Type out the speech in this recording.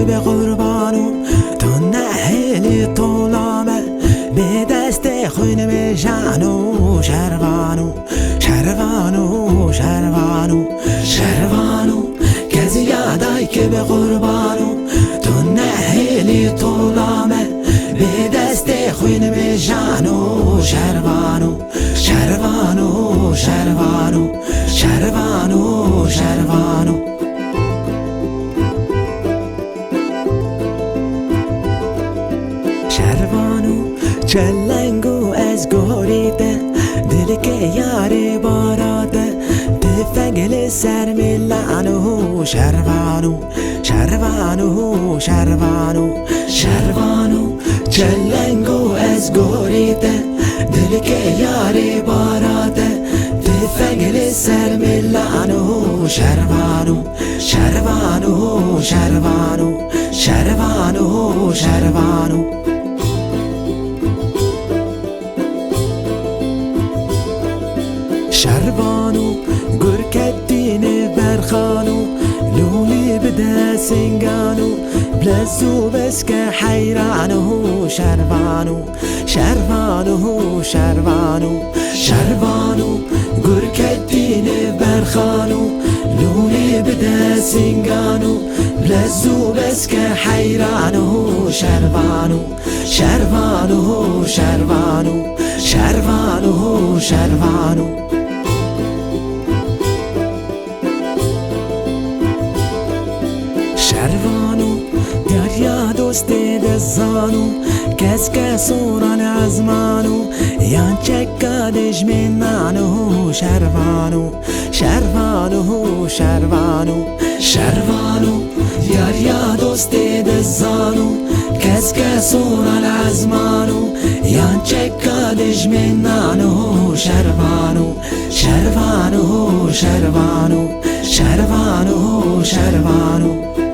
به قربانو تو نهلی طولامه به دست خون میشانو شروانو شروانو شروانو شروانو کسی یادای که به قربانو تو نهلی طولامه به دست خون میشانو شروانو شروانو شروانو شروانو شروانو شروانو چلنگو از گوریده دل که یاری باراده تفنگل سر میلانو شروانو شروانو شروانو شروانو چلنگو از گوریده دل که یاری باراده تفنگل سر میلانو شروانو شروانو شروانو شروانو شروانو شروانو گرکتین برخانو لولی بده سنگانو بلزو بس که حیرانو شروانو شروانو شروانو شروانو گرکتین برخانو لولی بده سنگانو بلزو بس که حیرانو شروانو شروانو شروانو شروانو شروانو شروانو دریا دوست دزانو کس که سوران ازمانو یان چکادش منانو شروانو شروانو شروانو شروانو دریا دوست دزانو کس که سوران ازمانو یان چکادش منانو شروانو شروانو شروانو شروانو شروانو